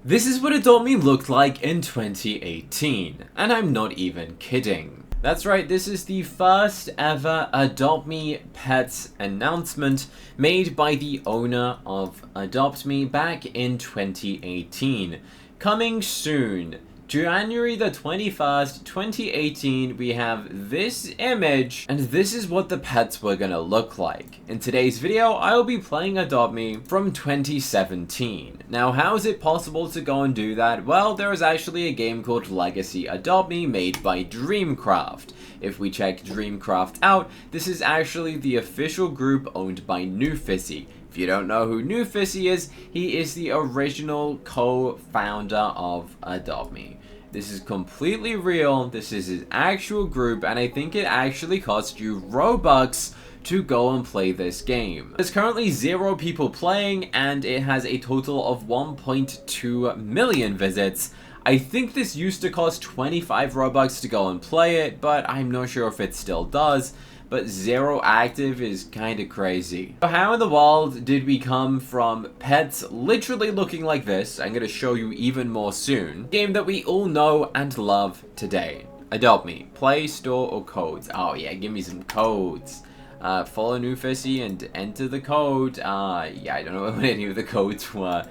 This is what Adopt Me looked like in 2018, and I'm not even kidding. That's right, this is the first ever Adopt Me Pets announcement made by the owner of Adopt Me back in 2018. Coming soon, January the 21st, 2018, we have this image, and this is what the pets were gonna look like. In today's video, I'll be playing Adopt Me from 2017. Now, how is it possible to go and do that? Well, there is actually a game called Legacy Adopt Me made by Dreamcraft. If we check Dreamcraft out, this is actually the official group owned by New Fizzy. If you don't know who New Fizzy is, he is the original co-founder of Adopt Me. This is completely real, this is his actual group, and I think it actually costs you Robux to go and play this game. There's currently 0 people playing, and it has a total of 1.2 million visits. I think this used to cost 25 Robux to go and play it, but I'm not sure if it still does. But 0 active is kinda crazy. So how in the world did we come from pets literally looking like this? I'm gonna show you even more soon. Game that we all know and love today. Adopt Me. Play, store, or codes? Oh yeah, give me some codes. Follow New Fizzy and enter the code. Yeah, I don't know what any of the codes were.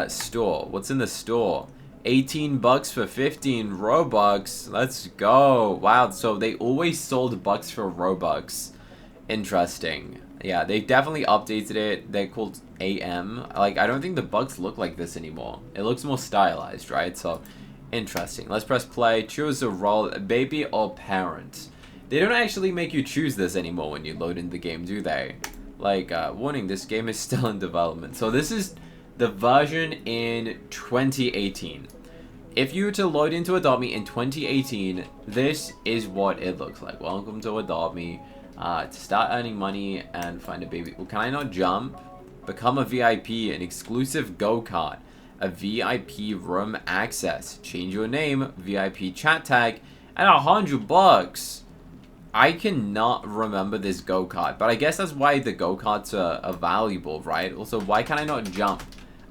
Store. What's in the store? 18 bucks for 15 Robux. Let's go. Wow, so they always sold bucks for Robux. Interesting. Yeah, they definitely updated it. They're called AM. Like, I don't think the bucks look like this anymore. It looks more stylized, right? So, interesting. Let's press play. Choose a role, baby or parent. They don't actually make you choose this anymore when you load in the game, do they? Like, warning, this game is still in development. So this is the version in 2018. If you were to load into Adopt Me in 2018, this is what it looks like. Welcome to Adopt Me. To start earning money and find a baby. Well, can I not jump? Become a VIP, an exclusive go-kart, a VIP room access, change your name, VIP chat tag, and 100 bucks. I cannot remember this go-kart, but I guess that's why the go-karts are valuable, right? Also, why can I not jump?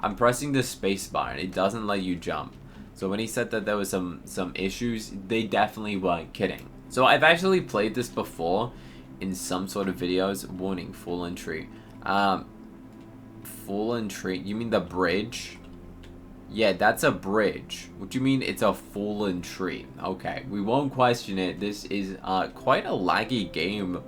I'm pressing the space bar and it doesn't let you jump. So when he said that there was some issues, they definitely weren't kidding. So I've actually played this before in some sort of videos. Warning, fallen tree. Fallen tree, you mean the bridge? Yeah, that's a bridge. What do you mean it's a fallen tree? Okay, we won't question it. This is quite a laggy game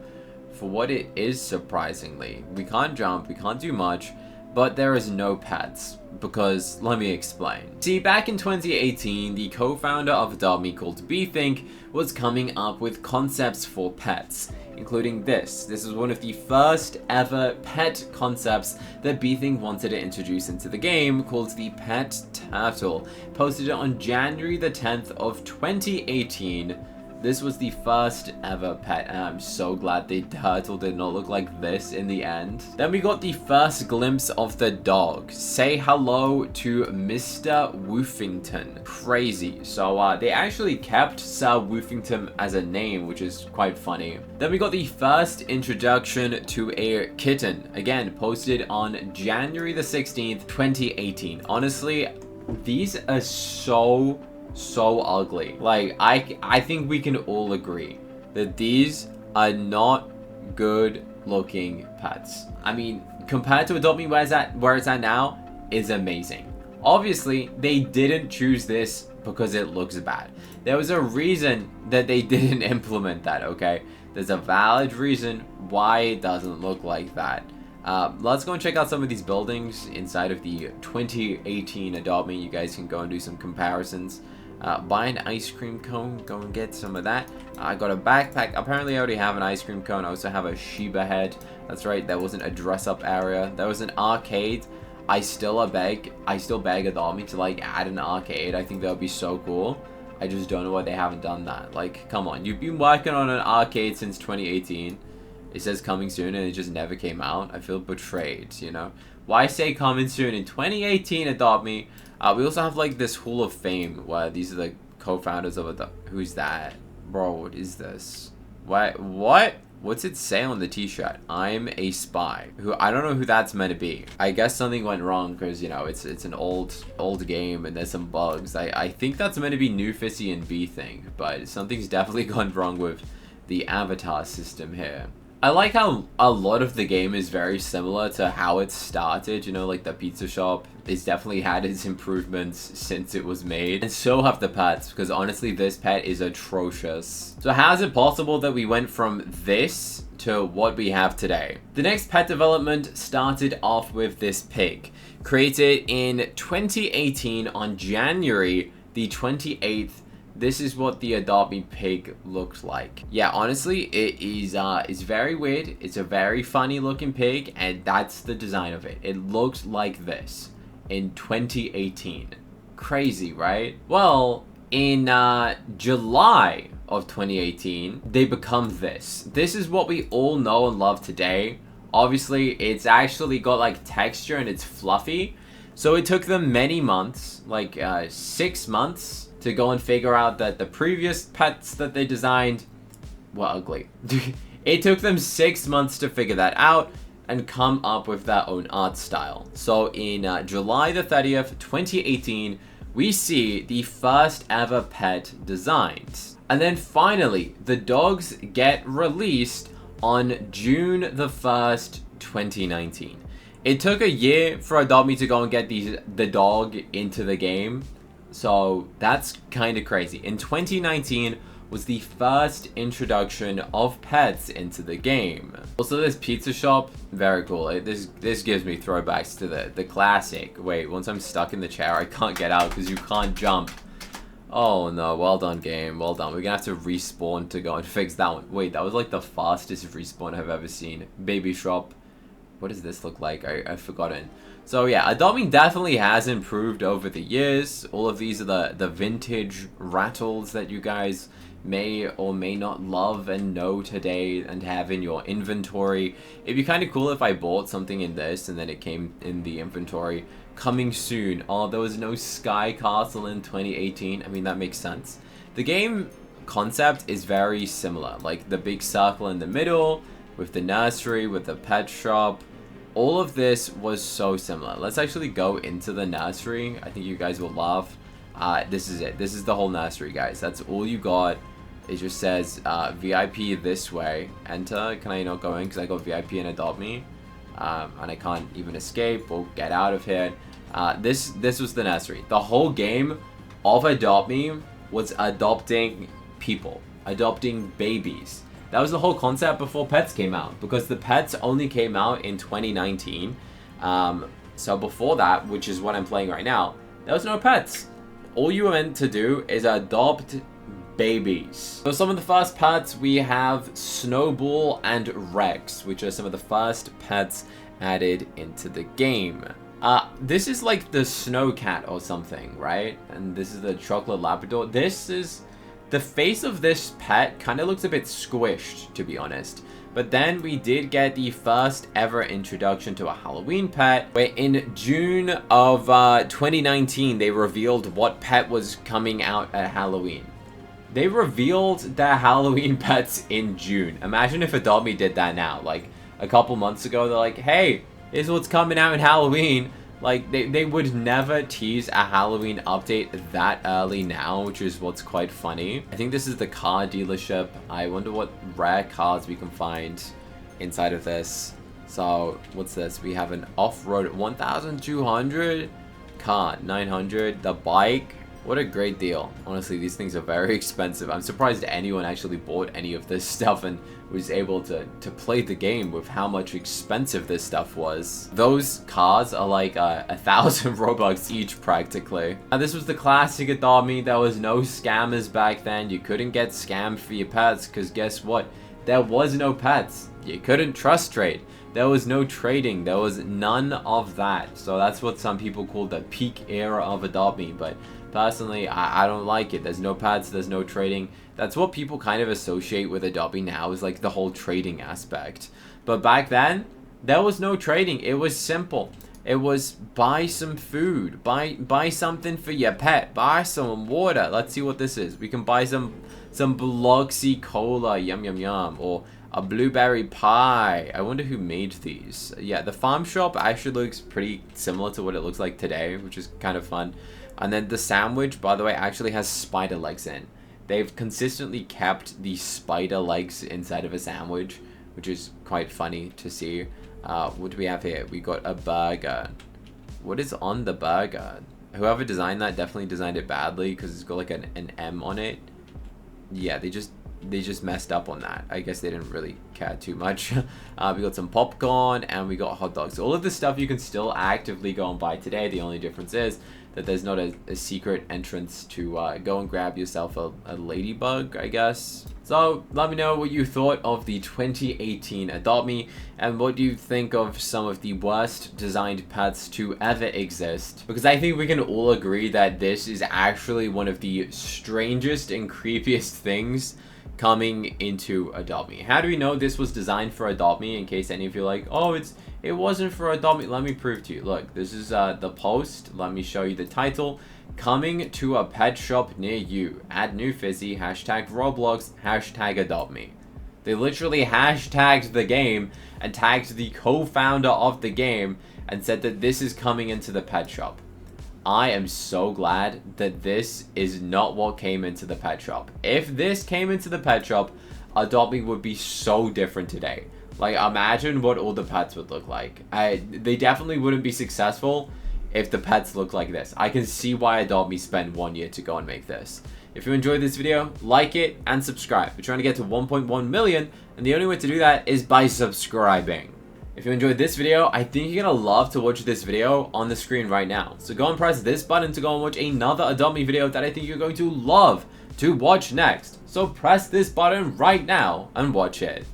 for what it is, surprisingly. We can't jump, we can't do much. But there is no pets, because let me explain. See, back in 2018, the co-founder of Adopt Me called Bethink was coming up with concepts for pets, including this. This is one of the first ever pet concepts that Bethink wanted to introduce into the game, called the Pet Turtle. Posted it on January the 10th of 2018. This was the first ever pet, and I'm so glad the turtle did not look like this in the end. Then we got the first glimpse of the dog. Say hello to Mr. Woofington. Crazy. So they actually kept Sir Woofington as a name, which is quite funny. Then we got the first introduction to a kitten. Again, posted on January the 16th, 2018. Honestly, these are so ugly. Like, I think we can all agree that these are not good looking pets. I mean, compared to Adopt Me where it's at now, is amazing. Obviously, they didn't choose this because it looks bad. There was a reason that they didn't implement that, okay? There's a valid reason why it doesn't look like that. Let's go and check out some of these buildings inside of the 2018 Adopt Me. You guys can go and do some comparisons. Buy an ice cream cone, go and get some of that. I got a backpack. Apparently I already have an ice cream cone. I also have a Shiba head. That's right, there wasn't a dress up area. There was an arcade. I still beg Adopt Me to like add an arcade. I think that would be so cool. I just don't know why they haven't done that. Like, come on, you've been working on an arcade since 2018. It says coming soon and it just never came out. I feel betrayed, you know? Why say coming soon in 2018, Adopt Me? We also have like this Hall of Fame where these are the co-founders of Adopt. Who's that? Bro, what is this? What? What's it say on the t-shirt? I'm a spy. Who, I don't know who that's meant to be. I guess something went wrong because, you know, it's an old game and there's some bugs. I think that's meant to be Newfissy and B thing, but something's definitely gone wrong with the avatar system here. I like how a lot of the game is very similar to how it started, you know, like the pizza shop. It's definitely had its improvements since it was made. And so have the pets, because honestly, this pet is atrocious. So how is it possible that we went from this to what we have today? The next pet development started off with this pig, created in 2018 on January the 28th. This is what the Adopt Me pig looks like. Yeah, honestly, it is it's very weird. It's a very funny looking pig, and that's the design of it. It looks like this in 2018. Crazy, right? Well, in July of 2018, they become this. This is what we all know and love today. Obviously, it's actually got like texture and it's fluffy. So it took them many months, like 6 months, to go and figure out that the previous pets that they designed were ugly. It took them 6 months to figure that out and come up with their own art style. So in July the 30th, 2018, we see the first ever pet designs. And then finally, the dogs get released on June the 1st, 2019. It took a year for Adopt Me to go and get the dog into the game. So that's kind of crazy. In 2019 was the first introduction of pets into the game. Also, this pizza shop, very cool. This gives me throwbacks to the classic. Wait, once I'm stuck in the chair, I can't get out because you can't jump. Oh no, well done game, well done. We're gonna have to respawn to go and fix that one. Wait, that was like the fastest respawn I've ever seen. Baby shop. What does this look like? I've forgotten. So yeah, Adopt Me definitely has improved over the years. All of these are the vintage rattles that you guys may or may not love and know today and have in your inventory. It'd be kind of cool if I bought something in this and then it came in the inventory. Coming soon. Oh, there was no Sky Castle in 2018. I mean, that makes sense. The game concept is very similar. Like the big circle in the middle with the nursery, with the pet shop. All of this was so similar. Let's actually go into the nursery. I think you guys will laugh. This is it. This is the whole nursery, guys. That's all you got. It just says VIP this way. Enter. Can I not go in because I got VIP and Adopt Me? And I can't even escape or get out of here. This was the nursery. The whole game of Adopt Me was adopting people. Adopting babies. That was the whole concept before pets came out, because the pets only came out in 2019. So before that, which is what I'm playing right now, there was no pets. All you were meant to do is adopt babies. So some of the first pets, we have Snowball and Rex, which are some of the first pets added into the game. This is like the Snow Cat or something, right? And this is the Chocolate Labrador. The face of this pet kind of looks a bit squished, to be honest. But then we did get the first ever introduction to a Halloween pet, where in June of 2019, they revealed what pet was coming out at Halloween. They revealed their Halloween pets in June. Imagine if Adopt Me did that now. Like, a couple months ago, they're like, hey, here's what's coming out in Halloween. Like, they would never tease a Halloween update that early now, which is what's quite funny. I think this is the car dealership. I wonder what rare cars we can find inside of this. So, what's this? We have an off-road 1,200 car, 900. The bike. What a great deal. Honestly, these things are very expensive. I'm surprised anyone actually bought any of this stuff and was able to play the game with how much expensive this stuff was. Those cars are like 1,000 Robux each practically. Now this was the classic Adopt Me. There was no scammers back then. You couldn't get scammed for your pets because guess what? There was no pets. You couldn't trust trade. There was no trading. There was none of that. So that's what some people call the peak era of Adopt Me. But personally, I don't like it. There's no pets, there's no trading. That's what people kind of associate with Adopt Me now, is like the whole trading aspect. But back then, there was no trading. It was simple. It was buy some food, buy something for your pet, buy some water. Let's see what this is. We can buy some Biloxi cola, yum yum yum, or A blueberry pie. I wonder who made these. Yeah, the farm shop actually looks pretty similar to what it looks like today, which is kind of fun. And then the sandwich, by the way, actually has spider legs in. They've consistently kept the spider legs inside of a sandwich, which is quite funny to see. What do we have here? We got a burger. What is on the burger? Whoever designed that definitely designed it badly because it's got like an M on it. Yeah, they just messed up on that. I guess they didn't really care too much. We got some popcorn and we got hot dogs. So all of this stuff you can still actively go and buy today. The only difference is that there's not a secret entrance to go and grab yourself a ladybug, I guess. So let me know what you thought of the 2018 Adopt Me, and what do you think of some of the worst designed pets to ever exist, because I think we can all agree that this is actually one of the strangest and creepiest things coming into Adopt Me. How do we know this was designed for Adopt Me, in case any of you are like, oh, it wasn't for Adopt Me? Let me prove to you. Look, this is the post. Let me show you the title. Coming to a pet shop near you. Add new fizzy. Hashtag Roblox. Hashtag Adopt Me. They literally hashtagged the game and tagged the co-founder of the game and said that this is coming into the pet shop. I am so glad that this is not what came into the pet shop. If this came into the pet shop, Adopt Me would be so different today. Like, imagine what all the pets would look like. They definitely wouldn't be successful if the pets look like this. I can see why Adopt Me spent 1 year to go and make this. If you enjoyed this video, like it and subscribe. We're trying to get to 1.1 million, and the only way to do that is by subscribing. If you enjoyed this video, I think you're gonna love to watch this video on the screen right now. So go and press this button to go and watch another Adopt Me video that I think you're going to love to watch next. So press this button right now and watch it.